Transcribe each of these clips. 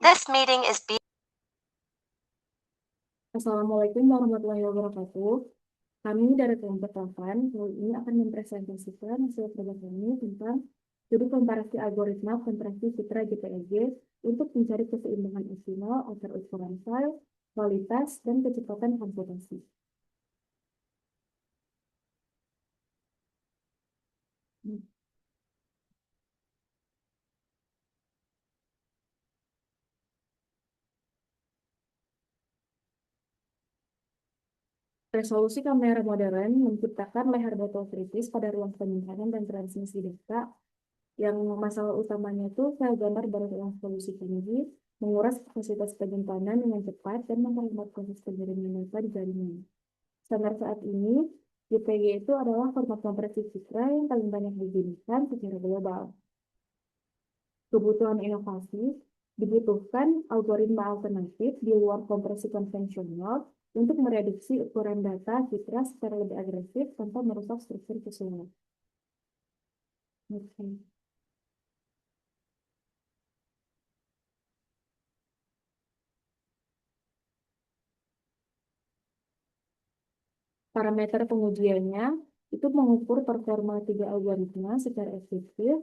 This meeting is being Assalamualaikum warahmatullahi wabarakatuh. Kami dari kelompok 8 kali ini akan mempresentasikan hasil kerja kami tentang studi komparasi algoritma kompresi citra JPEG untuk mencari keseimbangan optimal antar ukuran file, kualitas, dan kecepatan komputasi. Resolusi kamera modern menciptakan leher botol kritis pada ruang penyimpanan dan transmisi data yang masalah utamanya itu file gambar berresolusi tinggi, menguras kapasitas penyimpanan dengan cepat, dan memperlambat proses pengiriman data di jaringan. Standar saat ini, JPG itu adalah format kompresi citra yang paling banyak digunakan secara global. Kebutuhan inovasi dibutuhkan algoritma alternatif di luar kompresi konvensional untuk mereduksi ukuran data citra secara lebih agresif tanpa merusak struktur visual. Okay. Parameter pengujiannya itu mengukur performa 3 algoritma secara efektif.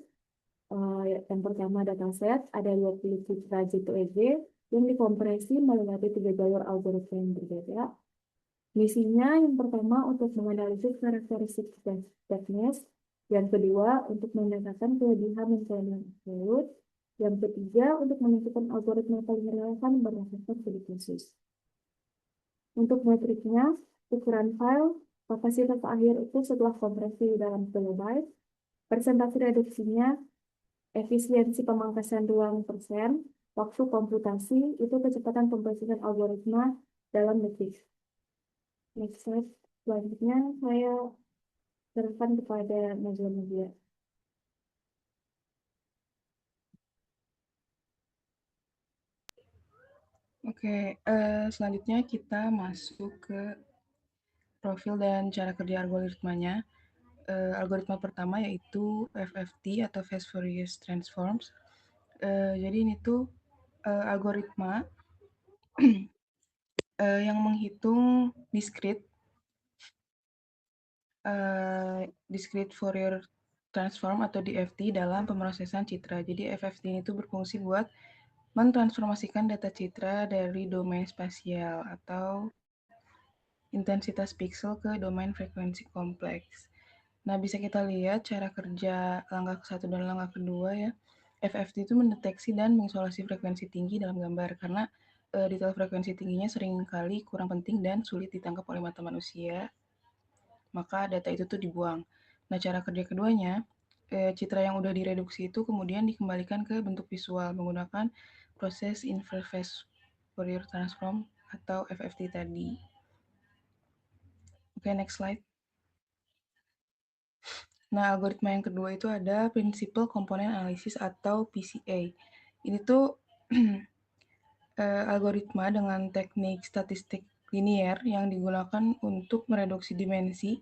Yang pertama dataset, ada 20 citra JPEG yang dikompresi melewati 3 jalur algoritma yang berbeda. Misinya yang pertama untuk menganalisis karakteristik teknis, yang kedua untuk mendapatkan kelebihan dan kelemahan absolut, yang ketiga untuk menentukan algoritma paling relevan berdasarkan studi khusus. Untuk metriknya, ukuran file, kapasitas akhir itu setelah kompresi dalam kilobyte, persentase reduksinya, efisiensi pemangkasan ruang persen, waktu komputasi, itu kecepatan pemrosesan algoritma dalam detik. Next slide. Selanjutnya, saya serahkan kepada Najwa Media. Oke, selanjutnya kita masuk ke profil dan cara kerja algoritmanya. Algoritma pertama yaitu FFT atau Fast Fourier Transforms. Jadi ini tuh algoritma yang menghitung discrete Fourier Transform atau DFT dalam pemrosesan citra. Jadi FFT ini tuh berfungsi buat mentransformasikan data citra dari domain spasial atau intensitas pixel ke domain frekuensi kompleks. Nah, bisa kita lihat cara kerja langkah ke-1 dan langkah kedua ya. FFT itu mendeteksi dan mengisolasi frekuensi tinggi dalam gambar karena detail frekuensi tingginya seringkali kurang penting dan sulit ditangkap oleh mata manusia. Maka data itu tuh dibuang. Nah, cara kerja keduanya, citra yang udah direduksi itu kemudian dikembalikan ke bentuk visual menggunakan proses Inverse Fourier Transform atau FFT tadi. Oke, next slide. Nah, algoritma yang kedua itu ada Principal Component Analysis atau PCA. Ini tuh algoritma dengan teknik statistik linier yang digunakan untuk mereduksi dimensi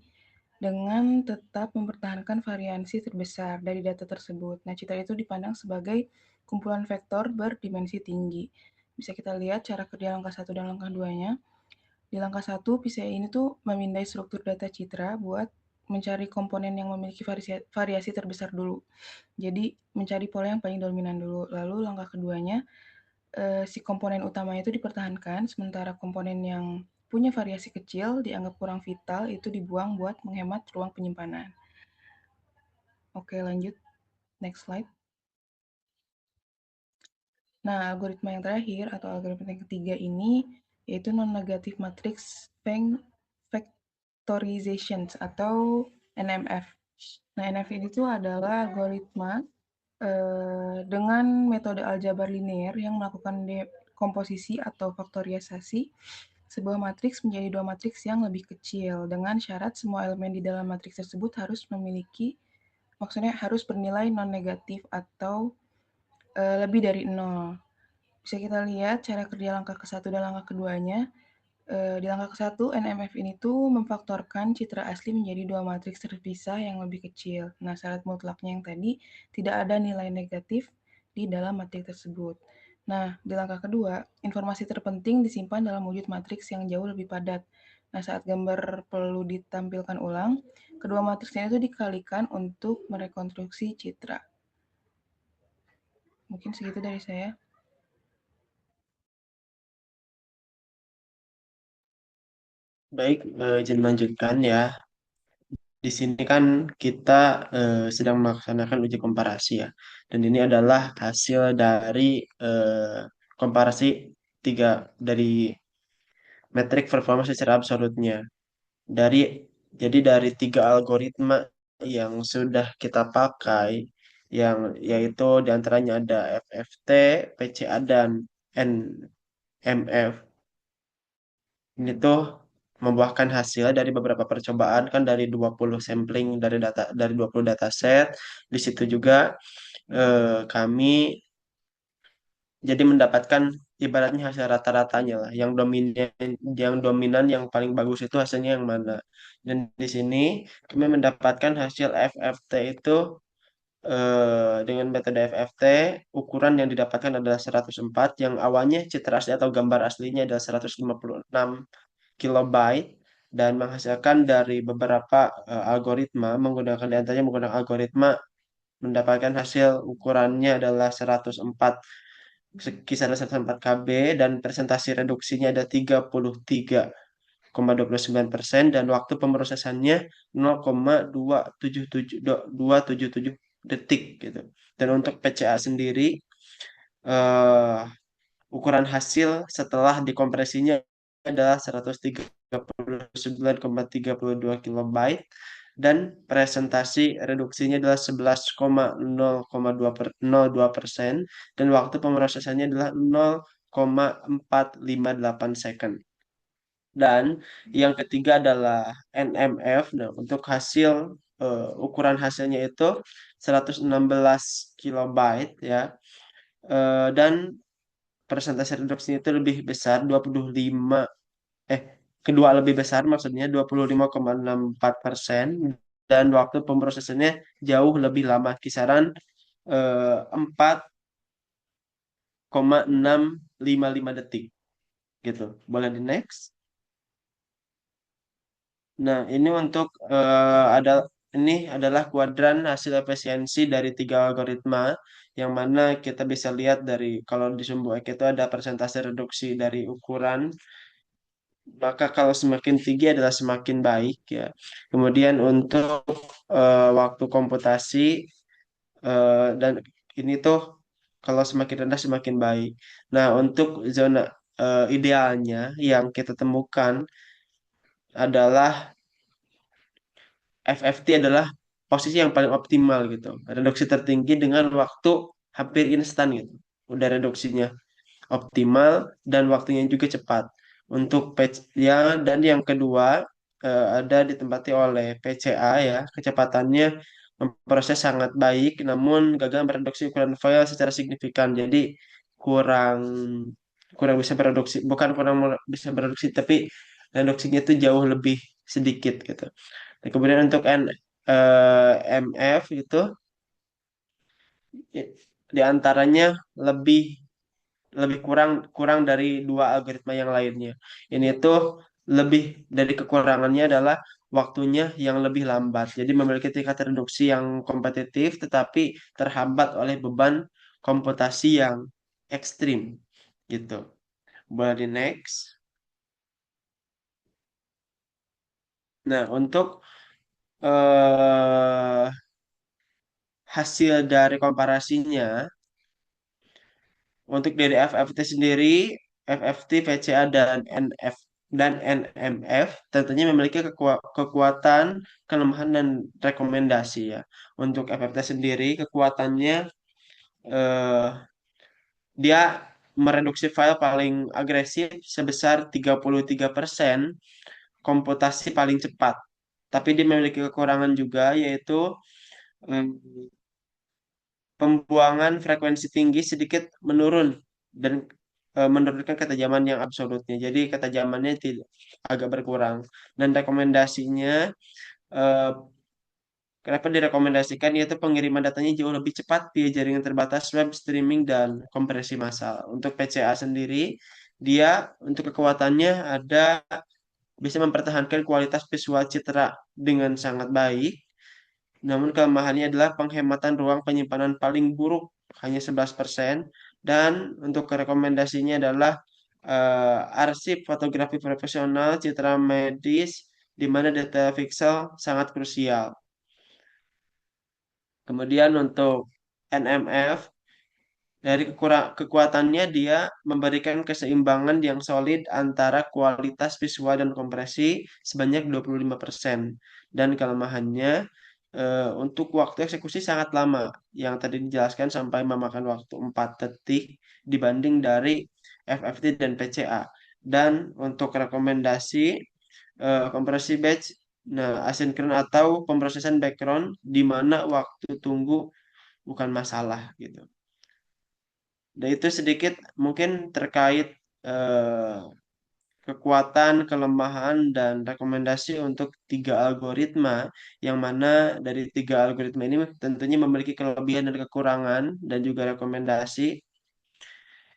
dengan tetap mempertahankan variansi terbesar dari data tersebut. Nah, citra itu dipandang sebagai kumpulan vektor berdimensi tinggi. Bisa kita lihat cara kerja langkah 1 dan langkah 2-nya. Di langkah 1, PCA ini tuh memindai struktur data citra buat mencari komponen yang memiliki variasi terbesar dulu. Jadi mencari pola yang paling dominan dulu. Lalu langkah keduanya, si komponen utamanya itu dipertahankan, sementara komponen yang punya variasi kecil dianggap kurang vital itu dibuang buat menghemat ruang penyimpanan. Oke, lanjut. Next slide. Nah, algoritma yang terakhir atau algoritma yang ketiga ini yaitu non-negative matrix factorization atau NMF. Nah, NMF ini tuh adalah algoritma dengan metode aljabar linear yang melakukan dekomposisi atau faktorisasi sebuah matriks menjadi dua matriks yang lebih kecil dengan syarat semua elemen di dalam matriks tersebut harus bernilai non-negatif atau lebih dari 0. Bisa kita lihat cara kerja langkah ke-1 dan langkah keduanya. Di langkah ke-1, NMF ini tuh memfaktorkan citra asli menjadi dua matriks terpisah yang lebih kecil. Nah, syarat mutlaknya yang tadi tidak ada nilai negatif di dalam matriks tersebut. Nah, di langkah kedua, informasi terpenting disimpan dalam wujud matriks yang jauh lebih padat. Nah, saat gambar perlu ditampilkan ulang, kedua matriksnya itu dikalikan untuk merekonstruksi citra. Mungkin segitu dari saya. Baik, izin melanjutkan ya. Di sini kan kita sedang melaksanakan uji komparasi ya. Dan ini adalah hasil dari komparasi tiga dari metrik performa secara absolutnya. Dari dari tiga algoritma yang sudah kita pakai, yang yaitu diantaranya ada FFT, PCA, dan NMF. Ini tuh membuahkan hasil dari beberapa percobaan kan dari 20 sampling dari 20 dataset. Di situ juga kami jadi mendapatkan ibaratnya hasil rata-ratanya lah. Yang dominan yang paling bagus itu hasilnya yang mana. Dan di sini kami mendapatkan hasil FFT itu dengan metode FFT ukuran yang didapatkan adalah 104 yang awalnya citra asli atau gambar aslinya adalah 156 kilobyte dan menghasilkan dari beberapa algoritma menggunakan algoritma mendapatkan hasil ukurannya adalah 104 kisaran 104 KB dan presentasi reduksinya ada 33,29% dan waktu pemrosesannya 0,277 detik gitu. Dan untuk PCA sendiri eh, ukuran hasil setelah dikompresinya adalah 139,32 kilobyte dan presentasi reduksinya adalah 11,0,2% dan waktu pemrosesannya adalah 0,458 second. Dan yang ketiga adalah NMF. Nah, untuk ukuran hasilnya itu 116 kilobyte ya. Dan persentase reduksinya itu lebih besar 25 eh kedua lebih besar maksudnya 25,64% dan waktu pemrosesannya jauh lebih lama kisaran 4,655 detik gitu. Boleh di next. Nah, ini adalah kuadran hasil efisiensi dari tiga algoritma yang mana kita bisa lihat dari kalau di sumbu Ek itu ada persentase reduksi dari ukuran, maka kalau semakin tinggi adalah semakin baik ya. Kemudian untuk waktu komputasi dan ini tuh kalau semakin rendah semakin baik. Nah, untuk zona idealnya yang kita temukan adalah FFT adalah posisi yang paling optimal gitu. Reduksi tertinggi dengan waktu hampir instan gitu. Udah reduksinya optimal dan waktunya juga cepat. Untuk patch ya dan yang kedua ada ditempati oleh PCA ya, kecepatannya memproses sangat baik namun gagal mereduksi ukuran file secara signifikan. Jadi kurang kurang bisa produksi, bukan bisa produksi tapi reduksinya itu jauh lebih sedikit gitu. Dan kemudian untuk MF itu diantaranya lebih lebih kurang kurang dari dua algoritma yang lainnya. Ini tuh lebih dari kekurangannya adalah waktunya yang lebih lambat. Jadi memiliki tingkat reduksi yang kompetitif tetapi terhambat oleh beban komputasi yang ekstrim gitu. Boleh di next. Nah, untuk eh, hasil dari komparasinya untuk dari FFT sendiri, FFT, VCA, dan NMF tentunya memiliki kekuatan, kelemahan, dan rekomendasi ya. Untuk FFT sendiri, kekuatannya eh, dia mereduksi file paling agresif sebesar 33%, komputasi paling cepat. Tapi dia memiliki kekurangan juga yaitu eh, pembuangan frekuensi tinggi sedikit menurun dan menurunkan ketajaman yang absolutnya. Jadi ketajamannya tidak agak berkurang. Dan rekomendasinya eh, Kenapa direkomendasikan? Yaitu pengiriman datanya jauh lebih cepat via jaringan terbatas web streaming dan kompresi massal. Untuk PCA sendiri, dia untuk kekuatannya ada bisa mempertahankan kualitas visual citra dengan sangat baik. Namun kelemahannya adalah penghematan ruang penyimpanan paling buruk hanya 11%, dan untuk rekomendasinya adalah arsip fotografi profesional, citra medis di mana detail pixel sangat krusial. Kemudian untuk NMF, dari kekuatannya dia memberikan keseimbangan yang solid antara kualitas visual dan kompresi sebanyak 25%. Dan kelemahannya untuk waktu eksekusi sangat lama, yang tadi dijelaskan sampai memakan waktu 4 detik dibanding dari FFT dan PCA. Dan untuk rekomendasi kompresi batch, nah asinkron atau pemrosesan background di mana waktu tunggu bukan masalah gitu. Dan itu sedikit mungkin terkait eh, kekuatan, kelemahan, dan rekomendasi untuk tiga algoritma, yang mana dari tiga algoritma ini tentunya memiliki kelebihan dan kekurangan, dan juga rekomendasi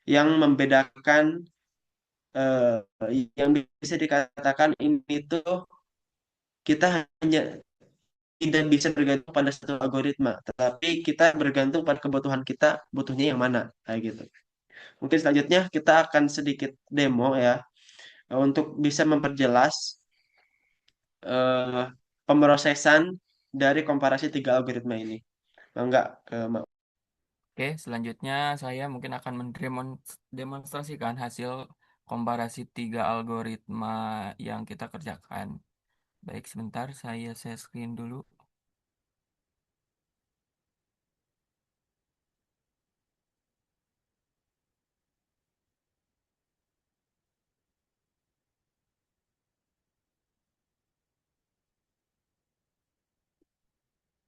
yang membedakan, yang bisa dikatakan ini tuh kita hanya tidak bisa bergantung pada satu algoritma, tetapi kita bergantung pada kebutuhan kita, butuhnya yang mana, kayak gitu. Mungkin selanjutnya kita akan sedikit demo ya, untuk bisa memperjelas eh, pemrosesan dari komparasi tiga algoritma ini. Enggak ke Oke, selanjutnya saya mungkin akan mendemonstrasikan hasil komparasi tiga algoritma yang kita kerjakan. Baik, sebentar saya share screen dulu.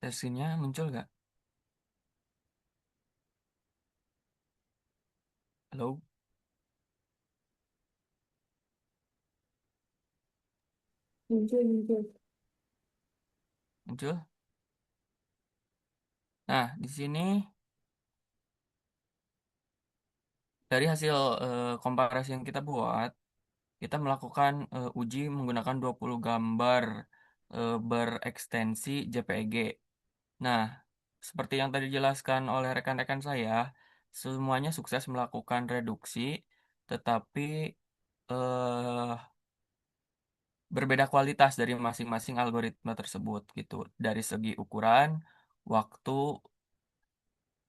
Share screen-nya muncul nggak? Halo, Muncul. muncul? Nah, di sini dari hasil komparasi yang kita buat, kita melakukan uji menggunakan 20 gambar berekstensi JPEG. Nah, seperti yang tadi dijelaskan oleh rekan-rekan saya, semuanya sukses melakukan reduksi, tetapi eh, berbeda kualitas dari masing-masing algoritma tersebut gitu, dari segi ukuran, waktu,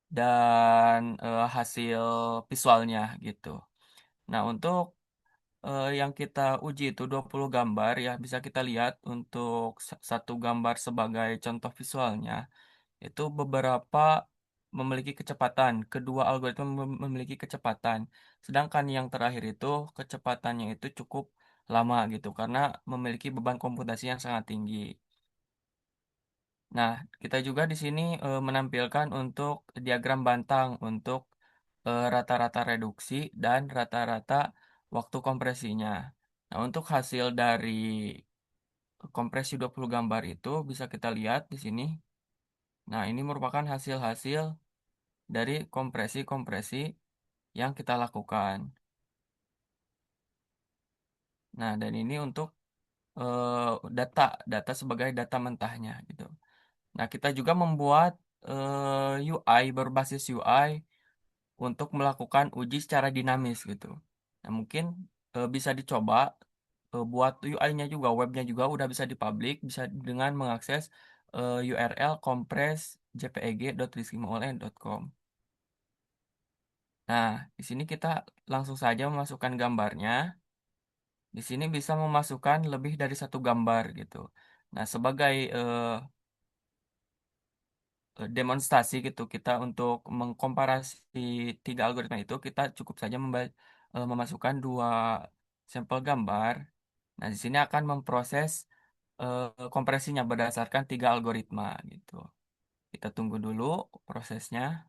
dan hasil visualnya gitu. Nah, untuk yang kita uji itu 20 gambar ya, bisa kita lihat untuk satu gambar sebagai contoh visualnya. Itu beberapa memiliki kecepatan, kedua algoritma memiliki kecepatan. Sedangkan yang terakhir itu kecepatannya itu cukup lama gitu karena memiliki beban komputasi yang sangat tinggi. Nah, kita juga di sini menampilkan untuk diagram bantang untuk rata-rata reduksi dan rata-rata waktu kompresinya. Nah, untuk hasil dari kompresi 20 gambar itu bisa kita lihat di sini. Nah, ini merupakan hasil-hasil dari kompresi-kompresi yang kita lakukan. Nah, dan ini untuk data, data sebagai data mentahnya gitu. Nah, kita juga membuat UI berbasis UI untuk melakukan uji secara dinamis gitu. Nah, mungkin bisa dicoba buat UI-nya juga, webnya juga udah bisa dipublish, bisa dengan mengakses URL compress.jpeg.rizkymaulana.com. Nah, di sini kita langsung saja memasukkan gambarnya. Di sini bisa memasukkan lebih dari satu gambar gitu. Nah, sebagai demonstrasi gitu kita untuk mengkomparasi tiga algoritma itu, kita cukup saja memasukkan dua sampel gambar. Nah, di sini akan memproses kompresinya berdasarkan tiga algoritma gitu. Kita tunggu dulu prosesnya.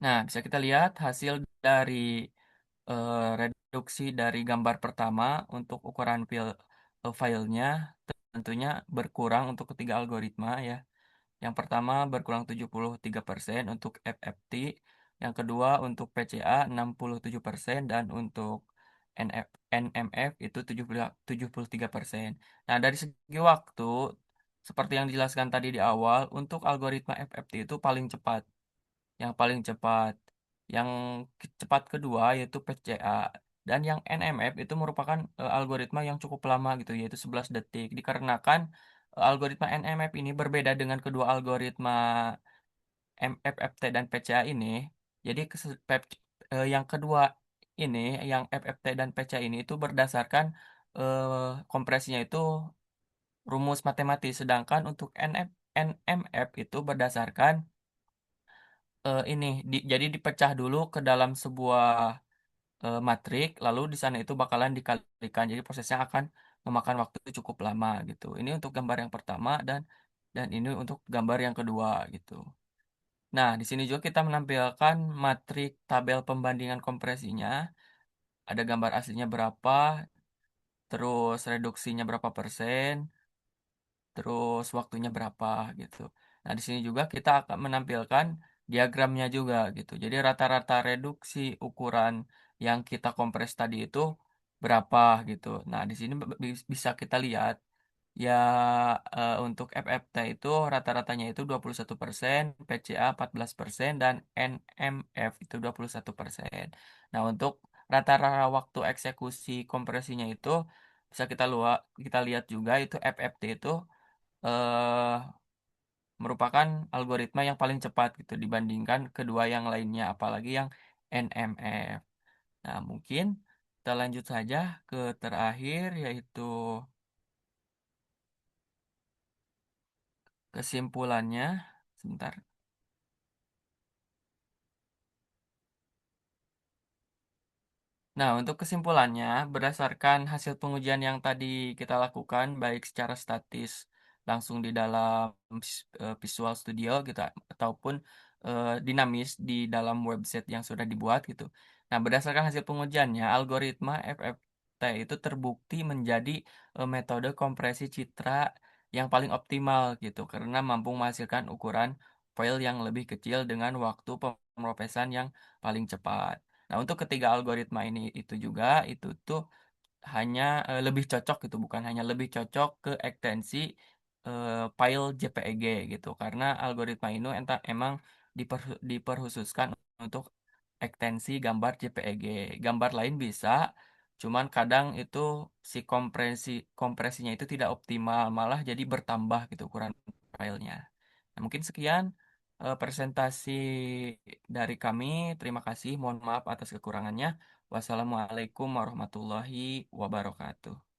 Nah, bisa kita lihat hasil dari reduksi dari gambar pertama untuk ukuran filenya tentunya berkurang untuk ketiga algoritma ya. Yang pertama berkurang 73% untuk FFT, yang kedua untuk PCA 67% dan untuk NMF itu 73%. Nah, dari segi waktu seperti yang dijelaskan tadi di awal, untuk algoritma FFT itu paling cepat, yang paling cepat. Yang cepat kedua yaitu PCA dan yang NMF itu merupakan algoritma yang cukup lama gitu yaitu 11 detik dikarenakan algoritma NMF ini berbeda dengan kedua algoritma FFT dan PCA ini. Jadi yang kedua ini yang FFT dan PCA ini itu berdasarkan kompresinya itu rumus matematis sedangkan untuk NMF itu berdasarkan ini jadi dipecah dulu ke dalam sebuah matrik lalu di sana itu bakalan dikalikan jadi prosesnya akan memakan waktu cukup lama gitu ini untuk gambar yang pertama dan ini untuk gambar yang kedua gitu. Nah, di sini juga kita menampilkan matrik tabel pembandingan kompresinya, ada gambar aslinya berapa, terus reduksinya berapa persen, terus waktunya berapa gitu. Nah, di sini juga kita akan menampilkan diagramnya juga gitu. Jadi rata-rata reduksi ukuran yang kita kompres tadi itu berapa gitu. Nah, di sini bisa kita lihat ya untuk FFT itu rata-ratanya itu 21%, PCA 14%, dan NMF itu 21%. Nah, untuk rata-rata waktu eksekusi kompresinya itu bisa kita lihat juga itu FFT itu eh, merupakan algoritma yang paling cepat gitu dibandingkan kedua yang lainnya, apalagi yang NMF. Nah, mungkin kita lanjut saja ke terakhir yaitu kesimpulannya. Sebentar. Nah, untuk kesimpulannya, berdasarkan hasil pengujian yang tadi kita lakukan, baik secara statis langsung di dalam Visual Studio gitu, ataupun dinamis di dalam website yang sudah dibuat gitu. Nah, berdasarkan hasil pengujiannya, algoritma FFT itu terbukti menjadi metode kompresi citra yang paling optimal gitu, karena mampu menghasilkan ukuran file yang lebih kecil dengan waktu pemrosesan yang paling cepat. Nah, untuk ketiga algoritma ini itu juga itu tuh hanya lebih cocok gitu, bukan hanya lebih cocok ke ekstensi file JPEG gitu. Karena algoritma ini emang diperkhususkan untuk ekstensi gambar JPEG. Gambar lain bisa, cuman kadang itu si kompresinya itu tidak optimal, malah jadi bertambah gitu ukuran filenya. Nah, mungkin sekian presentasi dari kami. Terima kasih. Mohon maaf atas kekurangannya. Wassalamualaikum warahmatullahi wabarakatuh.